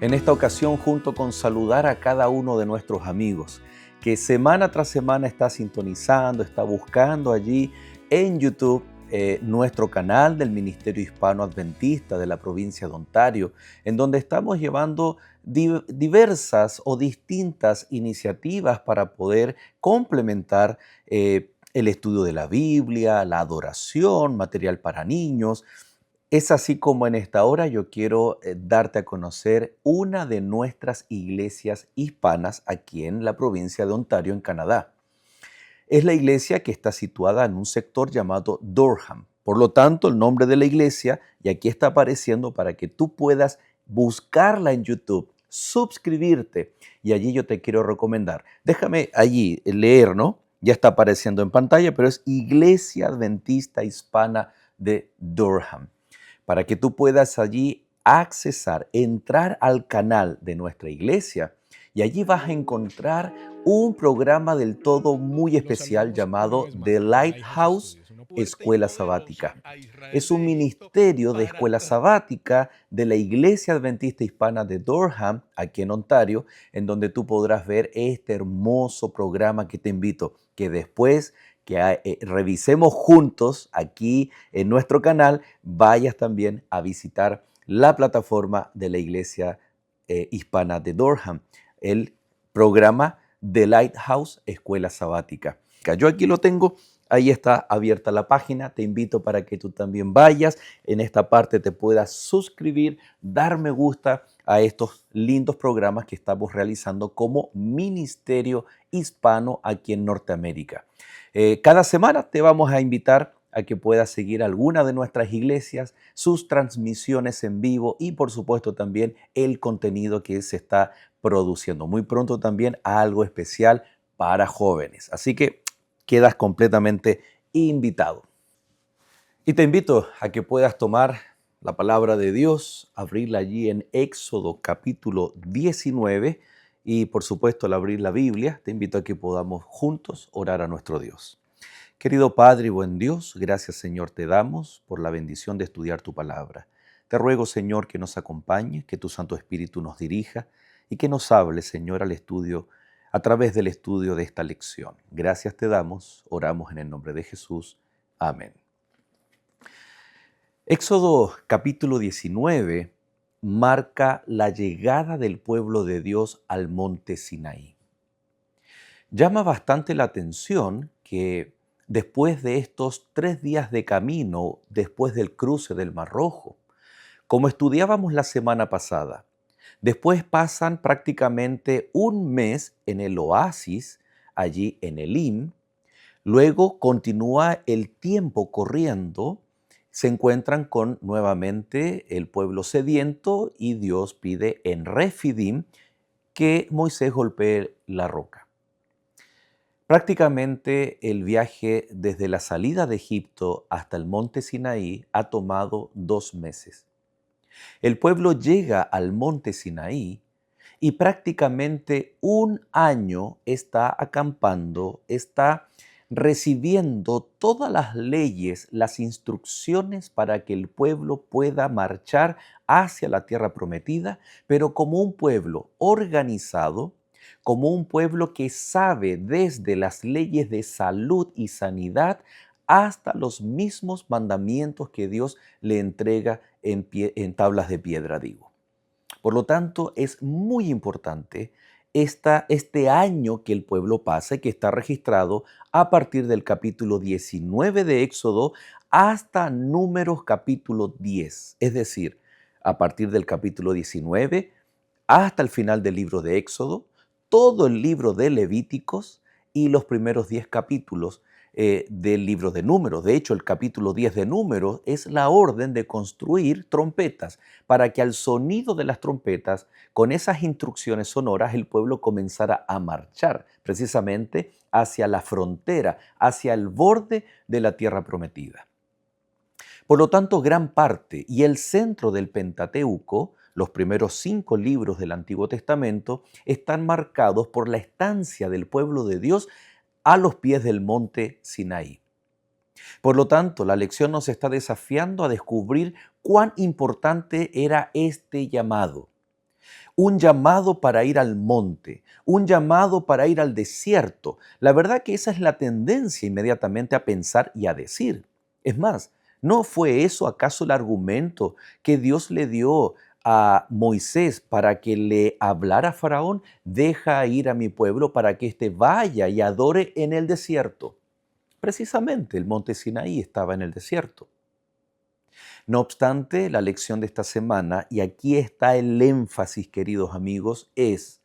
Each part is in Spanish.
En esta ocasión, junto con saludar a cada uno de nuestros amigos que semana tras semana está sintonizando, está buscando allí en YouTube nuestro canal del Ministerio Hispano Adventista de la provincia de Ontario, en donde estamos llevando diversas o distintas iniciativas para poder complementar el estudio de la Biblia, la adoración, material para niños. Es así como en esta hora yo quiero darte a conocer una de nuestras iglesias hispanas aquí en la provincia de Ontario, en Canadá. Es la iglesia que está situada en un sector llamado Durham. Por lo tanto, el nombre de la iglesia, y aquí está apareciendo para que tú puedas buscarla en YouTube, suscribirte, y allí yo te quiero recomendar. Déjame allí leer, ¿no? Ya está apareciendo en pantalla, pero es Iglesia Adventista Hispana de Durham, para que tú puedas allí accesar, entrar al canal de nuestra iglesia, y allí vas a encontrar un programa del todo muy Nos especial saludamos un llamado mes más The desde Lighthouse Lighthouse Studios, una puerta Escuela poderosa Sabática. a Israel Es un de Egipto ministerio de para escuela sabática de la Iglesia Adventista Hispana de Durham, aquí en Ontario, en donde tú podrás ver este hermoso programa que te invito, que después que revisemos juntos aquí en nuestro canal, vayas también a visitar la plataforma de la Iglesia Hispana de Durham, el programa The Lighthouse Escuela Sabática. Yo aquí lo tengo. Ahí está abierta la página, te invito para que tú también vayas, en esta parte te puedas suscribir, dar me gusta a estos lindos programas que estamos realizando como Ministerio Hispano aquí en Norteamérica. Cada semana te vamos a invitar a que puedas seguir alguna de nuestras iglesias, sus transmisiones en vivo y por supuesto también el contenido que se está produciendo. Muy pronto también algo especial para jóvenes. Así que quedas completamente invitado. Y te invito a que puedas tomar la palabra de Dios, abrirla allí en Éxodo capítulo 19 y por supuesto al abrir la Biblia, te invito a que podamos juntos orar a nuestro Dios. Querido Padre y buen Dios, gracias Señor te damos por la bendición de estudiar tu palabra. Te ruego Señor que nos acompañe, que tu Santo Espíritu nos dirija y que nos hable Señor al estudio, a través del estudio de esta lección. Gracias te damos, oramos en el nombre de Jesús. Amén. Éxodo capítulo 19 marca la llegada del pueblo de Dios al monte Sinaí. Llama bastante la atención que después de estos 3 días de camino, después del cruce del Mar Rojo, como estudiábamos la semana pasada, después pasan prácticamente un mes en el oasis, allí en Elim. Luego continúa el tiempo corriendo, se encuentran con nuevamente el pueblo sediento y Dios pide en Refidim que Moisés golpee la roca. Prácticamente el viaje desde la salida de Egipto hasta el monte Sinaí ha tomado 2 meses. El pueblo llega al monte Sinaí y prácticamente un año está acampando, está recibiendo todas las leyes, las instrucciones para que el pueblo pueda marchar hacia la tierra prometida, pero como un pueblo organizado, como un pueblo que sabe desde las leyes de salud y sanidad hasta los mismos mandamientos que Dios le entrega en tablas de piedra, digo. Por lo tanto, es muy importante este año que el pueblo pasa, que está registrado a partir del capítulo 19 de Éxodo hasta Números capítulo 10. Es decir, a partir del capítulo 19 hasta el final del libro de Éxodo, todo el libro de Levíticos y los primeros 10 capítulos del libro de Números. De hecho, el capítulo 10 de Números es la orden de construir trompetas para que al sonido de las trompetas, con esas instrucciones sonoras, el pueblo comenzara a marchar precisamente hacia la frontera, hacia el borde de la tierra prometida. Por lo tanto, gran parte y el centro del Pentateuco, los primeros 5 libros del Antiguo Testamento, están marcados por la estancia del pueblo de Dios a los pies del monte Sinaí. Por lo tanto, la lección nos está desafiando a descubrir cuán importante era este llamado. un llamado para ir al monte, un llamado para ir al desierto. La verdad que esa es la tendencia inmediatamente a pensar y a decir. Es más, ¿no fue eso acaso el argumento que Dios le dio a Moisés para que le hablara a Faraón? Deja ir a mi pueblo para que éste vaya y adore en el desierto. Precisamente el monte Sinaí estaba en el desierto. No obstante, la lección de esta semana, y aquí está el énfasis, queridos amigos, es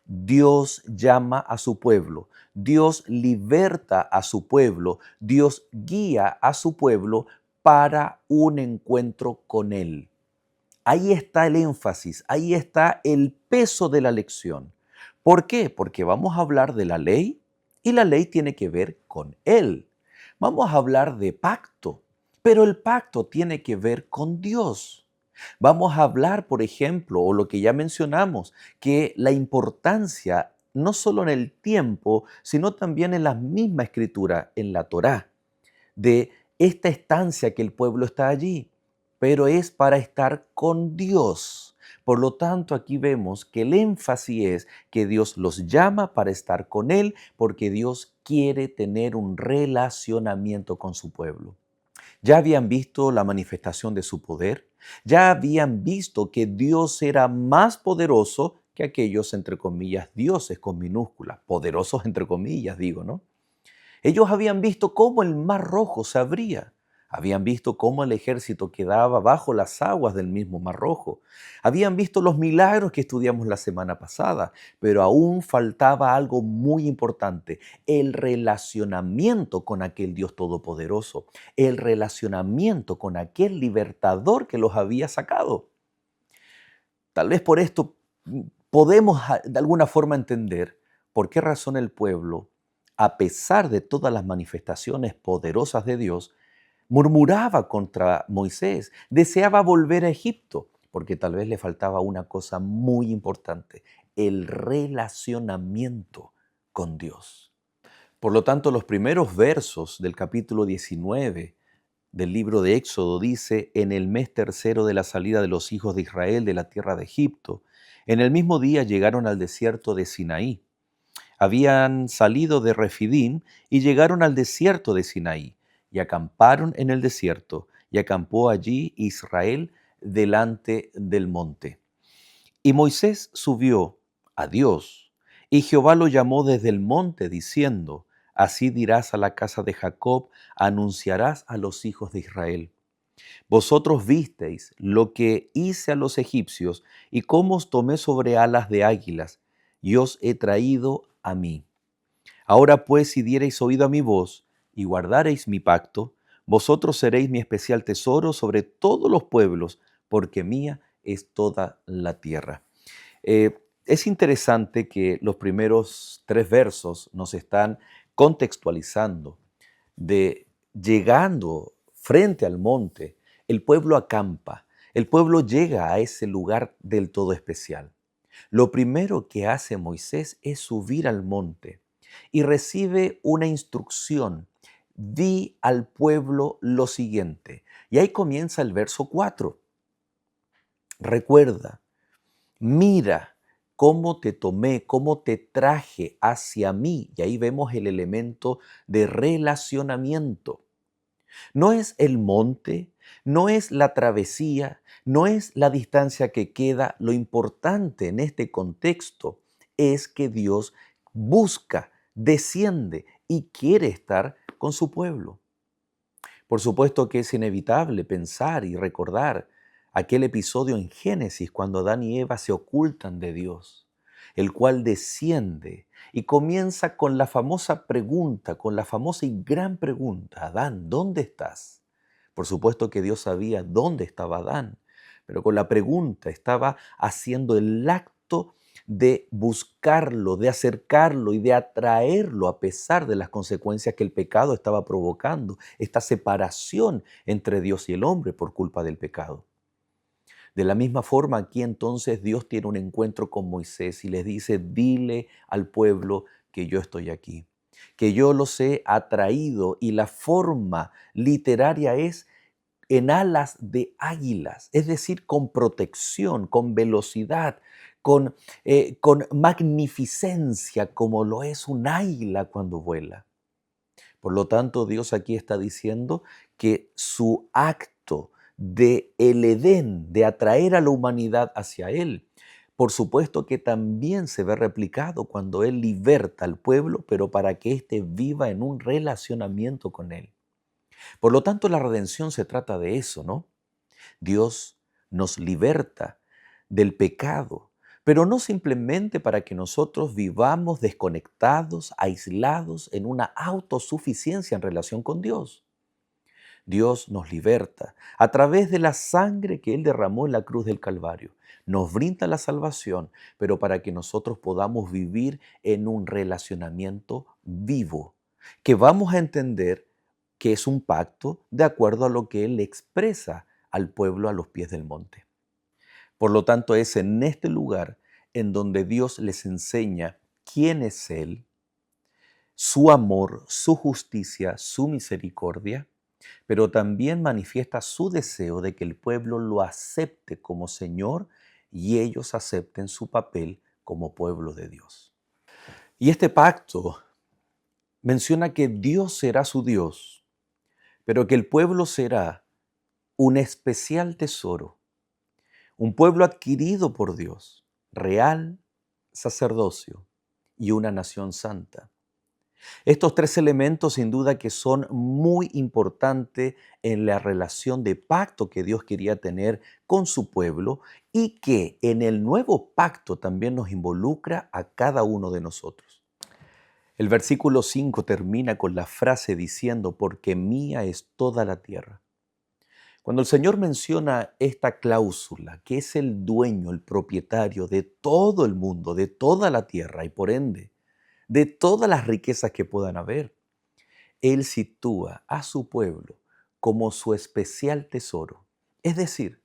Dios llama a su pueblo, Dios liberta a su pueblo, Dios guía a su pueblo para un encuentro con Él. Ahí está el énfasis, ahí está el peso de la lección. ¿Por qué? Porque vamos a hablar de la ley y la ley tiene que ver con Él. Vamos a hablar de pacto, pero el pacto tiene que ver con Dios. Vamos a hablar, por ejemplo, o lo que ya mencionamos, que la importancia no solo en el tiempo, sino también en la misma escritura, en la Torá, de esta estancia que el pueblo está allí, pero es para estar con Dios. Por lo tanto, aquí vemos que el énfasis es que Dios los llama para estar con Él, porque Dios quiere tener un relacionamiento con su pueblo. Ya habían visto la manifestación de su poder, ya habían visto que Dios era más poderoso que aquellos, entre comillas, dioses con minúsculas, poderosos entre comillas, digo, ¿no? Ellos habían visto cómo el mar rojo se abría. Habían visto cómo el ejército quedaba bajo las aguas del mismo mar rojo. Habían visto los milagros que estudiamos la semana pasada, pero aún faltaba algo muy importante, el relacionamiento con aquel Dios todopoderoso, el relacionamiento con aquel libertador que los había sacado. Tal vez por esto podemos de alguna forma entender por qué razón el pueblo, a pesar de todas las manifestaciones poderosas de Dios, murmuraba contra Moisés, deseaba volver a Egipto, porque tal vez le faltaba una cosa muy importante, el relacionamiento con Dios. Por lo tanto, los primeros versos del capítulo 19 del libro de Éxodo dice, en el mes tercero de la salida de los hijos de Israel de la tierra de Egipto, en el mismo día llegaron al desierto de Sinaí. Habían salido de Refidim y llegaron al desierto de Sinaí y acamparon en el desierto y acampó allí Israel delante del monte. Y Moisés subió a Dios, y Jehová lo llamó desde el monte, diciendo, así dirás a la casa de Jacob, anunciarás a los hijos de Israel. Vosotros visteis lo que hice a los egipcios, y cómo os tomé sobre alas de águilas, y os he traído a mí. Ahora pues, si diereis oído a mi voz, y guardareis mi pacto, vosotros seréis mi especial tesoro sobre todos los pueblos, porque mía es toda la tierra. Es interesante que los primeros tres versos nos están contextualizando de llegando frente al monte, el pueblo acampa, el pueblo llega a ese lugar del todo especial. Lo primero que hace Moisés es subir al monte y recibe una instrucción. Di al pueblo lo siguiente. Y ahí comienza el verso 4. Recuerda, mira cómo te tomé, cómo te traje hacia mí. Y ahí vemos el elemento de relacionamiento. No es el monte, no es la travesía, no es la distancia que queda. Lo importante en este contexto es que Dios busca, desciende y quiere estar con su pueblo. Por supuesto que es inevitable pensar y recordar aquel episodio en Génesis cuando Adán y Eva se ocultan de Dios, el cual desciende y comienza con la famosa pregunta, con la famosa y gran pregunta, Adán, ¿dónde estás? Por supuesto que Dios sabía dónde estaba Adán, pero con la pregunta estaba haciendo el acto de buscarlo, de acercarlo y de atraerlo a pesar de las consecuencias que el pecado estaba provocando, esta separación entre Dios y el hombre por culpa del pecado. De la misma forma, aquí entonces Dios tiene un encuentro con Moisés y les dice, dile al pueblo que yo estoy aquí, que yo los he atraído, y la forma literaria es en alas de águilas, es decir, con protección, con velocidad, con magnificencia, como lo es un águila cuando vuela. Por lo tanto, Dios aquí está diciendo que su acto de el Edén, de atraer a la humanidad hacia Él, por supuesto que también se ve replicado cuando Él liberta al pueblo, pero para que éste viva en un relacionamiento con Él. Por lo tanto, la redención se trata de eso, ¿no? Dios nos liberta del pecado, pero no simplemente para que nosotros vivamos desconectados, aislados, en una autosuficiencia en relación con Dios. Dios nos liberta a través de la sangre que Él derramó en la cruz del Calvario. Nos brinda la salvación, pero para que nosotros podamos vivir en un relacionamiento vivo, que vamos a entender que es un pacto de acuerdo a lo que Él expresa al pueblo a los pies del monte. Por lo tanto, es en este lugar en donde Dios les enseña quién es Él, su amor, su justicia, su misericordia, pero también manifiesta su deseo de que el pueblo lo acepte como Señor y ellos acepten su papel como pueblo de Dios. Y este pacto menciona que Dios será su Dios, pero que el pueblo será un especial tesoro, un pueblo adquirido por Dios, real sacerdocio y una nación santa. Estos tres elementos sin duda que son muy importantes en la relación de pacto que Dios quería tener con su pueblo y que en el nuevo pacto también nos involucra a cada uno de nosotros. El versículo 5 termina con la frase diciendo, porque mía es toda la tierra. Cuando el Señor menciona esta cláusula, que es el dueño, el propietario de todo el mundo, de toda la tierra y por ende, de todas las riquezas que puedan haber, Él sitúa a su pueblo como su especial tesoro. Es decir,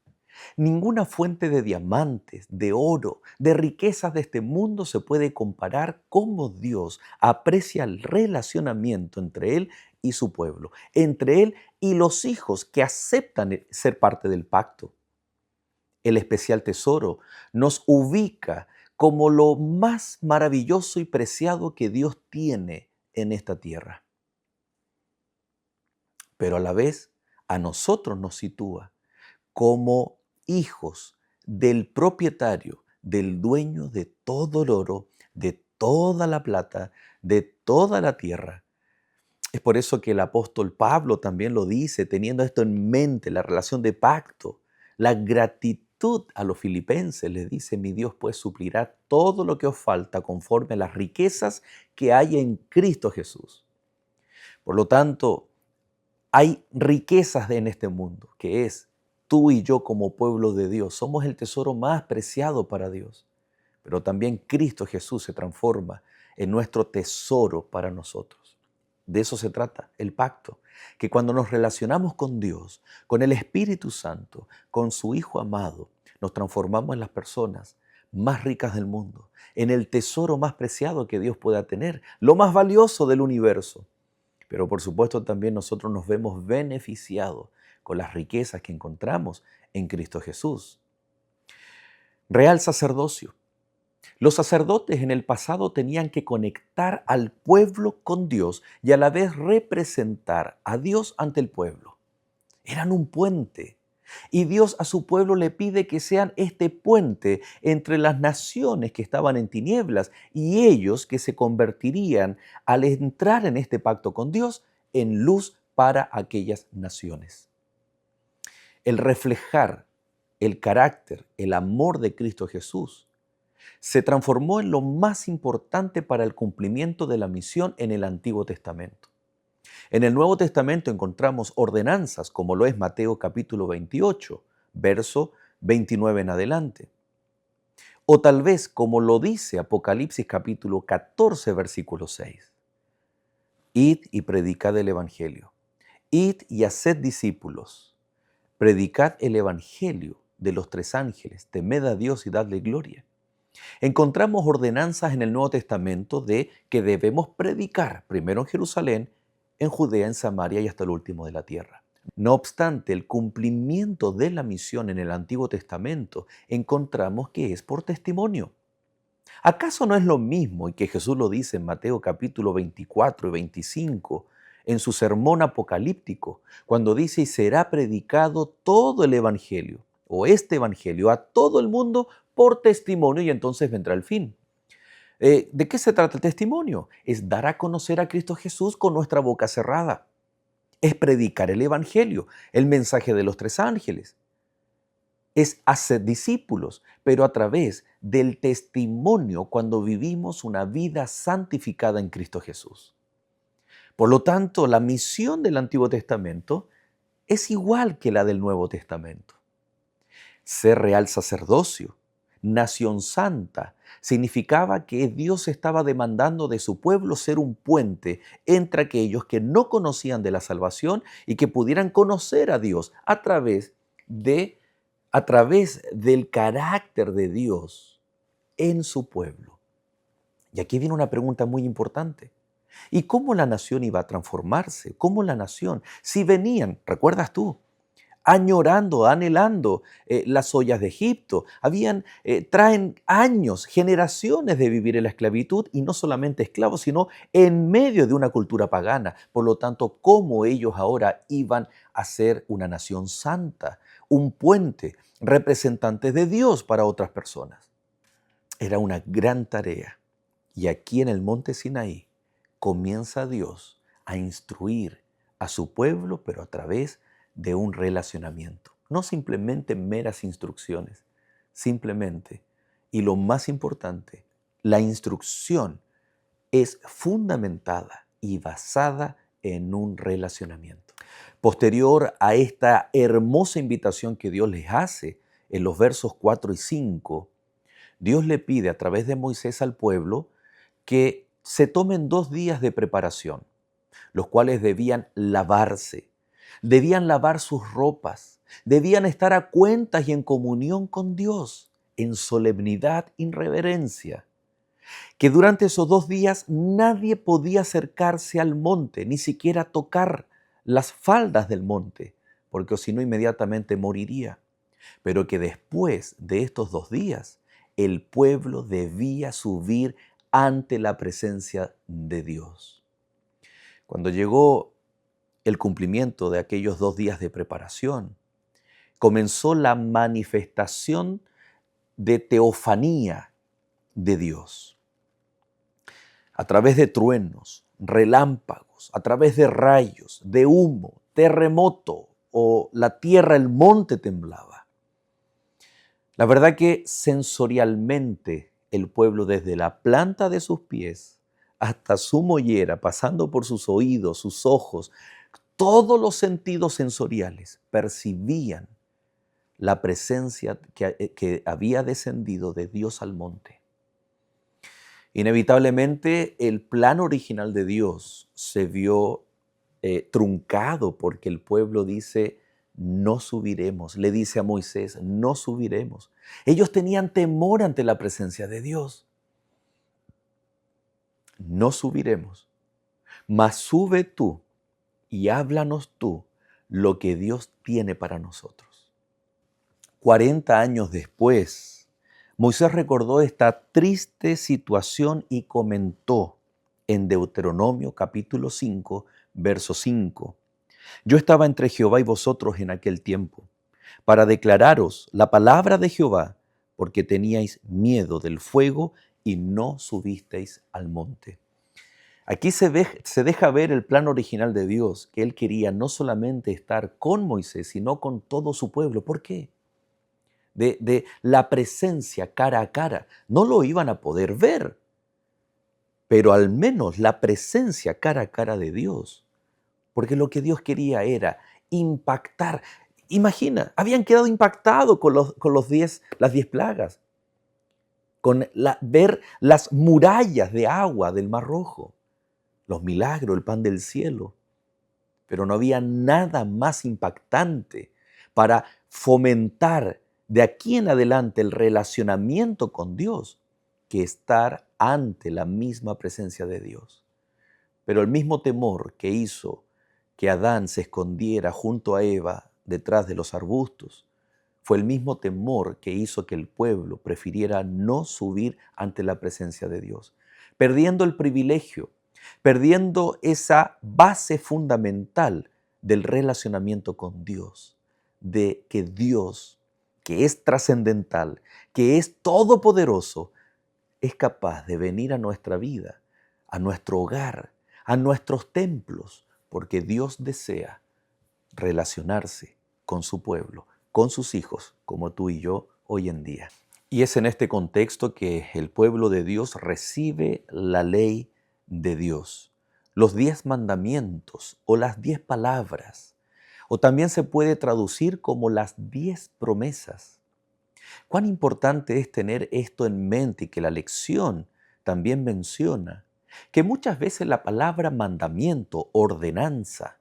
ninguna fuente de diamantes, de oro, de riquezas de este mundo se puede comparar cómo Dios aprecia el relacionamiento entre Él y su pueblo, entre Él y los hijos que aceptan ser parte del pacto. El especial tesoro nos ubica como lo más maravilloso y preciado que Dios tiene en esta tierra. Pero a la vez a nosotros nos sitúa como hijos del propietario, del dueño de todo el oro, de toda la plata, de toda la tierra. Es por eso que el apóstol Pablo también lo dice, teniendo esto en mente, la relación de pacto, la gratitud a los filipenses, les dice, mi Dios pues suplirá todo lo que os falta conforme a las riquezas que hay en Cristo Jesús. Por lo tanto, hay riquezas en este mundo, que es tú y yo como pueblo de Dios. Somos el tesoro más preciado para Dios. Pero también Cristo Jesús se transforma en nuestro tesoro para nosotros. De eso se trata el pacto, que cuando nos relacionamos con Dios, con el Espíritu Santo, con su Hijo amado, nos transformamos en las personas más ricas del mundo, en el tesoro más preciado que Dios pueda tener, lo más valioso del universo. Pero por supuesto también nosotros nos vemos beneficiados con las riquezas que encontramos en Cristo Jesús. Real sacerdocio. Los sacerdotes en el pasado tenían que conectar al pueblo con Dios y a la vez representar a Dios ante el pueblo. Eran un puente. Y Dios a su pueblo le pide que sean este puente entre las naciones que estaban en tinieblas y ellos que se convertirían al entrar en este pacto con Dios en luz para aquellas naciones. El reflejar el carácter, el amor de Cristo Jesús se transformó en lo más importante para el cumplimiento de la misión en el Antiguo Testamento. En el Nuevo Testamento encontramos ordenanzas, como lo es Mateo capítulo 28, verso 29 en adelante. O tal vez como lo dice Apocalipsis capítulo 14, versículo 6. Id y predicad el Evangelio. Id y haced discípulos. Predicad el Evangelio de los tres ángeles. Temed a Dios y dadle gloria. Encontramos ordenanzas en el Nuevo Testamento de que debemos predicar primero en Jerusalén, en Judea, en Samaria y hasta el último de la tierra. No obstante, el cumplimiento de la misión en el Antiguo Testamento encontramos que es por testimonio. ¿Acaso no es lo mismo, y que Jesús lo dice en Mateo capítulo 24 y 25, en su sermón apocalíptico, cuando dice, y será predicado todo el Evangelio, o este Evangelio, a todo el mundo por testimonio, y entonces vendrá el fin? ¿De qué se trata el testimonio? Es dar a conocer a Cristo Jesús con nuestra boca cerrada. Es predicar el Evangelio, el mensaje de los tres ángeles. Es hacer discípulos, pero a través del testimonio cuando vivimos una vida santificada en Cristo Jesús. Por lo tanto, la misión del Antiguo Testamento es igual que la del Nuevo Testamento. Ser real sacerdocio, nación santa, significaba que Dios estaba demandando de su pueblo ser un puente entre aquellos que no conocían de la salvación y que pudieran conocer a Dios a través del carácter de Dios en su pueblo. Y aquí viene una pregunta muy importante. ¿Y cómo la nación iba a transformarse? ¿Cómo la nación? Si venían, ¿recuerdas tú? Añorando, anhelando las ollas de Egipto. Traen años, generaciones de vivir en la esclavitud y no solamente esclavos, sino en medio de una cultura pagana. Por lo tanto, ¿cómo ellos ahora iban a ser una nación santa, un puente, representantes de Dios para otras personas? Era una gran tarea. Y aquí en el monte Sinaí comienza Dios a instruir a su pueblo, pero a través de un relacionamiento. No simplemente meras instrucciones, simplemente, y lo más importante, la instrucción es fundamentada y basada en un relacionamiento. Posterior a esta hermosa invitación que Dios les hace en los versos 4 y 5, Dios le pide a través de Moisés al pueblo que se tomen 2 días de preparación, los cuales debían lavar sus ropas, debían estar a cuentas y en comunión con Dios, en solemnidad y reverencia. Que durante esos 2 días nadie podía acercarse al monte, ni siquiera tocar las faldas del monte, porque si no inmediatamente moriría. Pero que después de estos 2 días, el pueblo debía subir ante la presencia de Dios. Cuando llegó el cumplimiento de aquellos 2 días de preparación, comenzó la manifestación de teofanía de Dios. A través de truenos, relámpagos, a través de rayos, de humo, terremoto o la tierra, el monte temblaba. La verdad que sensorialmente el pueblo desde la planta de sus pies hasta su mollera, pasando por sus oídos, sus ojos, todos los sentidos sensoriales percibían la presencia que había descendido de Dios al monte. Inevitablemente el plan original de Dios se vio truncado porque el pueblo dice, no subiremos. Le dice a Moisés, no subiremos. Ellos tenían temor ante la presencia de Dios. No subiremos, mas sube tú y háblanos tú lo que Dios tiene para nosotros. 40 años después, Moisés recordó esta triste situación y comentó en Deuteronomio capítulo 5, verso 5. Yo estaba entre Jehová y vosotros en aquel tiempo, para declararos la palabra de Jehová, porque teníais miedo del fuego y no subisteis al monte. Aquí se deja ver el plan original de Dios, que Él quería no solamente estar con Moisés, sino con todo su pueblo. ¿Por qué? De la presencia cara a cara. No lo iban a poder ver, pero al menos la presencia cara a cara de Dios. Porque lo que Dios quería era impactar. Imagina, habían quedado impactados con las 10 plagas, ver las murallas de agua del Mar Rojo, los milagros, el pan del cielo. Pero no había nada más impactante para fomentar de aquí en adelante el relacionamiento con Dios que estar ante la misma presencia de Dios. Pero el mismo temor que hizo que Adán se escondiera junto a Eva detrás de los arbustos. Fue el mismo temor que hizo que el pueblo prefiriera no subir ante la presencia de Dios, perdiendo el privilegio, perdiendo esa base fundamental del relacionamiento con Dios, de que Dios, que es trascendental, que es todopoderoso, es capaz de venir a nuestra vida, a nuestro hogar, a nuestros templos, porque Dios desea relacionarse con su pueblo, con sus hijos, como tú y yo hoy en día. Y es en este contexto que el pueblo de Dios recibe la ley de Dios, los 10 mandamientos o las 10 palabras, o también se puede traducir como las 10 promesas. Cuán importante es tener esto en mente y que la lección también menciona que muchas veces la palabra mandamiento, ordenanza,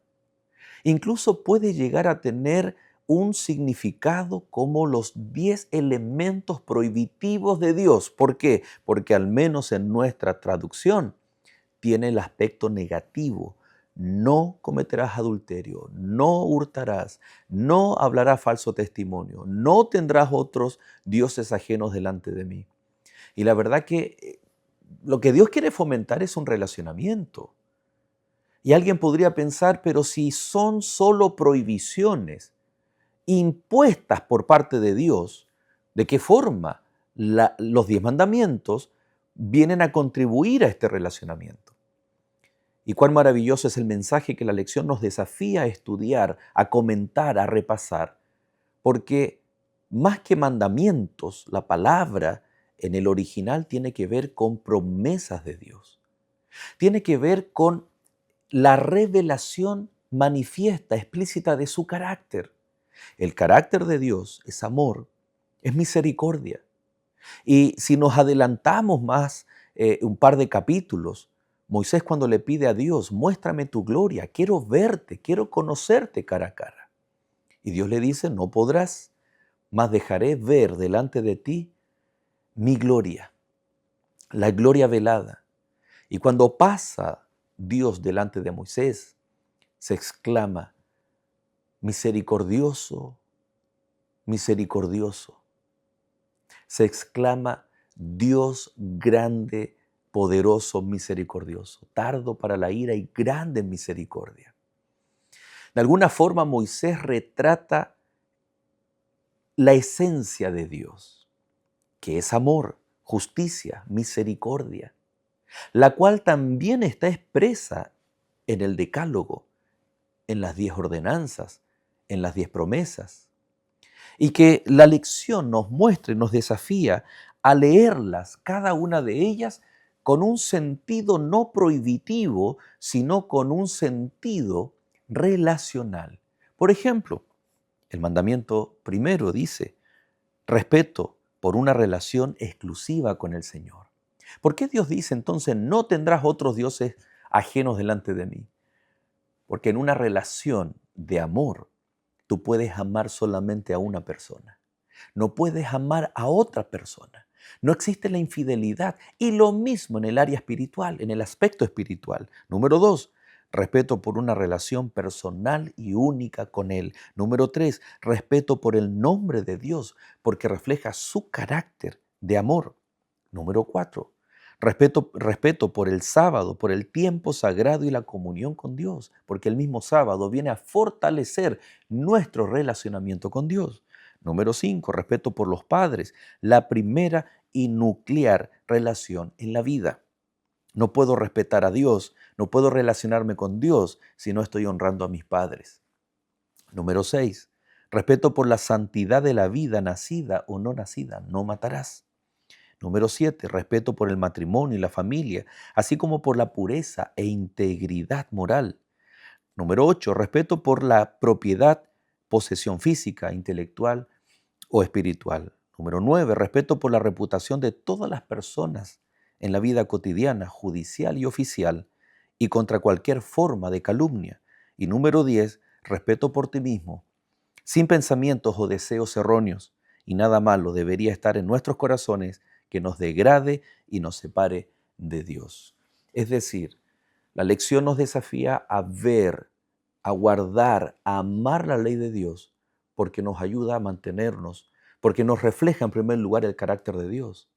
incluso puede llegar a tener un significado como los 10 elementos prohibitivos de Dios. ¿Por qué? Porque al menos en nuestra traducción tiene el aspecto negativo. No cometerás adulterio, no hurtarás, no hablarás falso testimonio, no tendrás otros dioses ajenos delante de mí. Y la verdad que lo que Dios quiere fomentar es un relacionamiento. Y alguien podría pensar, pero si son solo prohibiciones impuestas por parte de Dios, ¿de qué forma los 10 mandamientos vienen a contribuir a este relacionamiento? Y cuán maravilloso es el mensaje que la lección nos desafía a estudiar, a comentar, a repasar, porque más que mandamientos, la palabra en el original tiene que ver con promesas de Dios. Tiene que ver con la revelación manifiesta, explícita de su carácter. El carácter de Dios es amor, es misericordia. Y si nos adelantamos más un par de capítulos, Moisés cuando le pide a Dios, muéstrame tu gloria, quiero verte, quiero conocerte cara a cara. Y Dios le dice, no podrás, mas dejaré ver delante de ti mi gloria, la gloria velada. Y cuando pasa Dios delante de Moisés, se exclama, misericordioso, misericordioso. Se exclama, Dios grande, poderoso, misericordioso, tardo para la ira y grande en misericordia. De alguna forma Moisés retrata la esencia de Dios, que es amor, justicia, misericordia, la cual también está expresa en el Decálogo, en las 10 ordenanzas, en las 10 promesas. Y que la lección nos muestre, nos desafía a leerlas, cada una de ellas, con un sentido no prohibitivo, sino con un sentido relacional. Por ejemplo, el mandamiento primero dice, respeto por una relación exclusiva con el Señor. ¿Por qué Dios dice entonces, no tendrás otros dioses ajenos delante de mí? Porque en una relación de amor, tú puedes amar solamente a una persona. No puedes amar a otra persona. No existe la infidelidad. Y lo mismo en el área espiritual, en el aspecto espiritual. Número 2, respeto por una relación personal y única con Él. Número 3, respeto por el nombre de Dios, porque refleja su carácter de amor. Número 4, respeto por el sábado, por el tiempo sagrado y la comunión con Dios, porque el mismo sábado viene a fortalecer nuestro relacionamiento con Dios. Número 5, respeto por los padres, la primera y nuclear relación en la vida. No puedo respetar a Dios, no puedo relacionarme con Dios si no estoy honrando a mis padres. Número 6, respeto por la santidad de la vida nacida o no nacida, no matarás. Número 7, respeto por el matrimonio y la familia, así como por la pureza e integridad moral. Número 8, respeto por la propiedad, posesión física, intelectual o espiritual. Número 9, respeto por la reputación de todas las personas en la vida cotidiana, judicial y oficial, y contra cualquier forma de calumnia. Y número 10, respeto por ti mismo, sin pensamientos o deseos erróneos, y nada malo debería estar en nuestros corazones que nos degrade y nos separe de Dios. Es decir, la lección nos desafía a ver a guardar, a amar la ley de Dios, porque nos ayuda a mantenernos, porque nos refleja en primer lugar el carácter de Dios.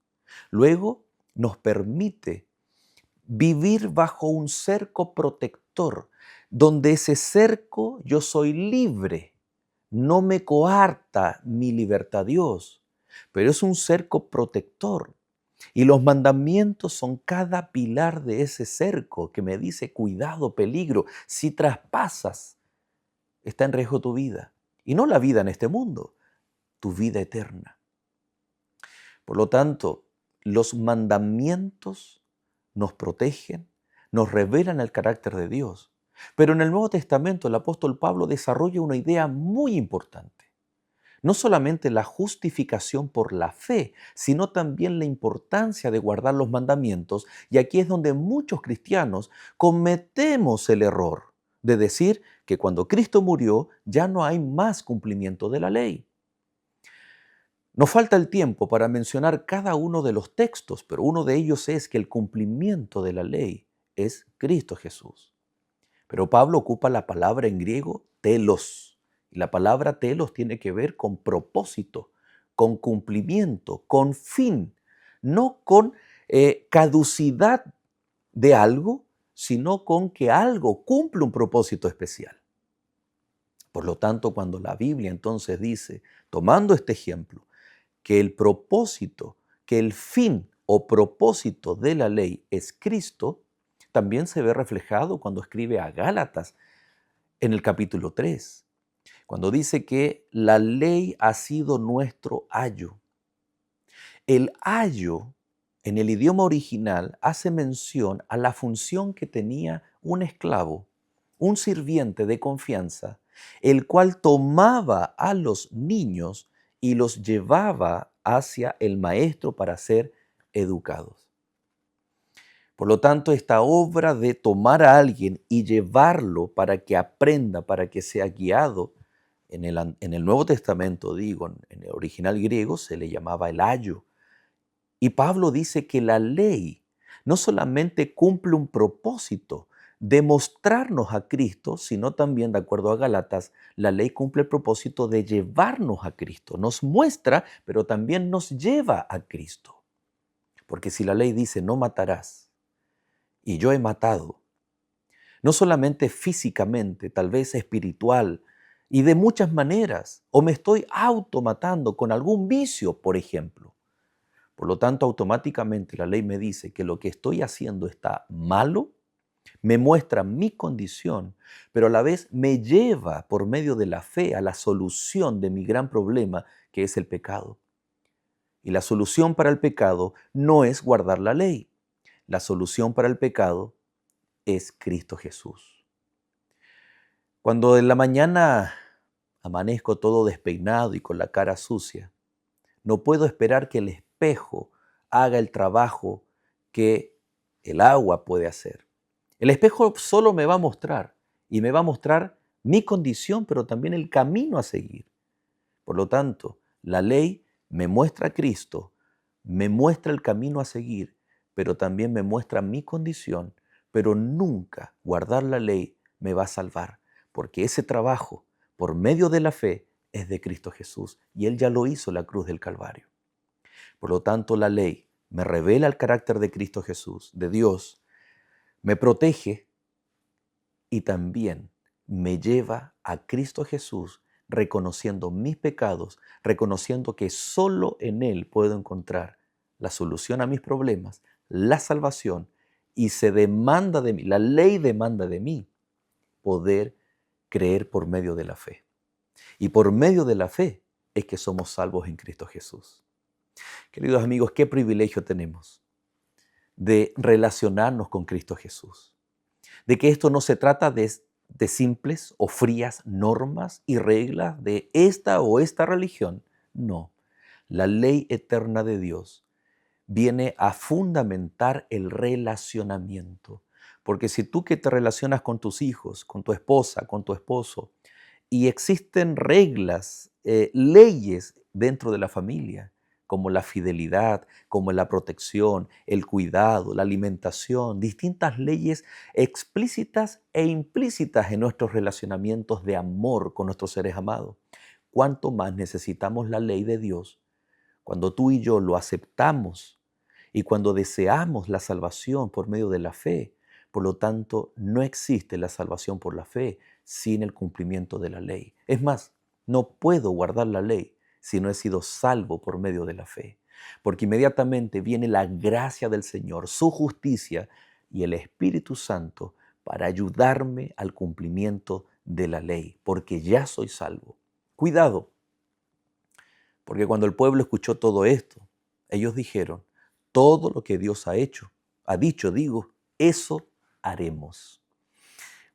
Luego nos permite vivir bajo un cerco protector, donde ese cerco yo soy libre, no me coarta mi libertad Dios, pero es un cerco protector. Y los mandamientos son cada pilar de ese cerco que me dice, cuidado, peligro, si traspasas, está en riesgo tu vida. Y no la vida en este mundo, tu vida eterna. Por lo tanto, los mandamientos nos protegen, nos revelan el carácter de Dios. Pero en el Nuevo Testamento el apóstol Pablo desarrolla una idea muy importante. No solamente la justificación por la fe, sino también la importancia de guardar los mandamientos. Y aquí es donde muchos cristianos cometemos el error de decir que cuando Cristo murió ya no hay más cumplimiento de la ley. Nos falta el tiempo para mencionar cada uno de los textos, pero uno de ellos es que el cumplimiento de la ley es Cristo Jesús. Pero Pablo ocupa la palabra en griego telos. Y la palabra telos tiene que ver con propósito, con cumplimiento, con fin, no con caducidad de algo, sino con que algo cumple un propósito especial. Por lo tanto, cuando la Biblia entonces dice, tomando este ejemplo, que el propósito, que el fin o propósito de la ley es Cristo, también se ve reflejado cuando escribe a Gálatas en el capítulo 3, cuando dice que la ley ha sido nuestro ayo. El ayo en el idioma original hace mención a la función que tenía un esclavo, un sirviente de confianza, el cual tomaba a los niños y los llevaba hacia el maestro para ser educados. Por lo tanto, esta obra de tomar a alguien y llevarlo para que aprenda, para que sea guiado, en el Nuevo Testamento, digo, en el original griego se le llamaba el ayo. Y Pablo dice que la ley no solamente cumple un propósito de mostrarnos a Cristo, sino también, de acuerdo a Gálatas, la ley cumple el propósito de llevarnos a Cristo. Nos muestra, pero también nos lleva a Cristo. Porque si la ley dice no matarás, y yo he matado, no solamente físicamente, tal vez espiritual, y de muchas maneras, o me estoy automatando con algún vicio, por ejemplo. Por lo tanto, automáticamente la ley me dice que lo que estoy haciendo está malo, me muestra mi condición, pero a la vez me lleva por medio de la fe a la solución de mi gran problema, que es el pecado. Y la solución para el pecado no es guardar la ley. La solución para el pecado es Cristo Jesús. Cuando en la mañana amanezco todo despeinado y con la cara sucia, no puedo esperar que el espejo haga el trabajo que el agua puede hacer. El espejo solo me va a mostrar y me va a mostrar mi condición, pero también el camino a seguir. Por lo tanto, la ley me muestra a Cristo, me muestra el camino a seguir, pero también me muestra mi condición, pero nunca guardar la ley me va a salvar, porque ese trabajo, por medio de la fe, es de Cristo Jesús y Él ya lo hizo en la cruz del Calvario. Por lo tanto, la ley me revela el carácter de Cristo Jesús, de Dios, me protege y también me lleva a Cristo Jesús, reconociendo mis pecados, reconociendo que solo en Él puedo encontrar la solución a mis problemas, la salvación, y se demanda de mí, la ley demanda de mí, poder creer por medio de la fe. Y por medio de la fe es que somos salvos en Cristo Jesús. Queridos amigos, qué privilegio tenemos de relacionarnos con Cristo Jesús. De que esto no se trata de simples o frías normas y reglas de esta o esta religión. No, la ley eterna de Dios viene a fundamentar el relacionamiento. Porque si tú que te relacionas con tus hijos, con tu esposa, con tu esposo, y existen reglas, leyes dentro de la familia, como la fidelidad, como la protección, el cuidado, la alimentación, distintas leyes explícitas e implícitas en nuestros relacionamientos de amor con nuestros seres amados. ¿Cuánto más necesitamos la ley de Dios cuando tú y yo lo aceptamos y cuando deseamos la salvación por medio de la fe? Por lo tanto, no existe la salvación por la fe sin el cumplimiento de la ley. Es más, no puedo guardar la ley si no he sido salvo por medio de la fe. Porque inmediatamente viene la gracia del Señor, su justicia y el Espíritu Santo para ayudarme al cumplimiento de la ley, porque ya soy salvo. Cuidado, porque cuando el pueblo escuchó todo esto, ellos dijeron, todo lo que Dios ha hecho, ha dicho, digo, eso haremos.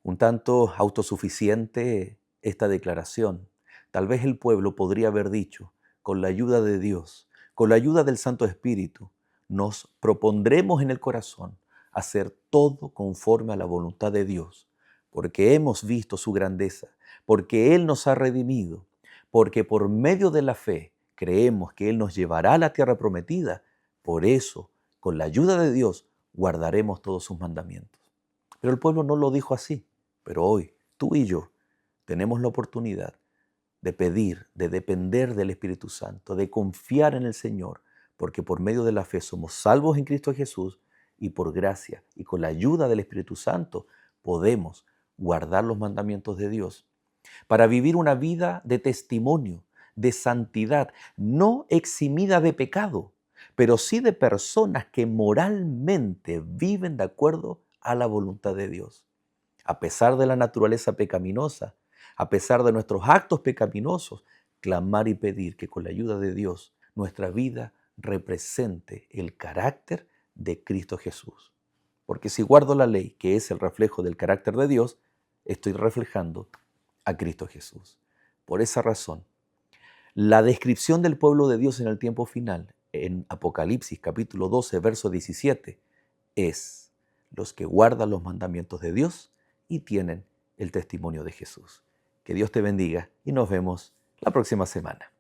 Un tanto autosuficiente esta declaración. Tal vez el pueblo podría haber dicho, con la ayuda de Dios, con la ayuda del Santo Espíritu, nos propondremos en el corazón hacer todo conforme a la voluntad de Dios, porque hemos visto su grandeza, porque Él nos ha redimido, porque por medio de la fe creemos que Él nos llevará a la tierra prometida. Por eso, con la ayuda de Dios, guardaremos todos sus mandamientos. Pero el pueblo no lo dijo así. Pero hoy, tú y yo tenemos la oportunidad de pedir, de depender del Espíritu Santo, de confiar en el Señor, porque por medio de la fe somos salvos en Cristo Jesús y por gracia y con la ayuda del Espíritu Santo podemos guardar los mandamientos de Dios para vivir una vida de testimonio, de santidad, no eximida de pecado, pero sí de personas que moralmente viven de acuerdo a la voluntad de Dios. A pesar de la naturaleza pecaminosa, a pesar de nuestros actos pecaminosos, clamar y pedir que con la ayuda de Dios nuestra vida represente el carácter de Cristo Jesús. Porque si guardo la ley, que es el reflejo del carácter de Dios, estoy reflejando a Cristo Jesús. Por esa razón, la descripción del pueblo de Dios en el tiempo final, en Apocalipsis capítulo 12, verso 17, es los que guardan los mandamientos de Dios y tienen el testimonio de Jesús. Que Dios te bendiga y nos vemos la próxima semana.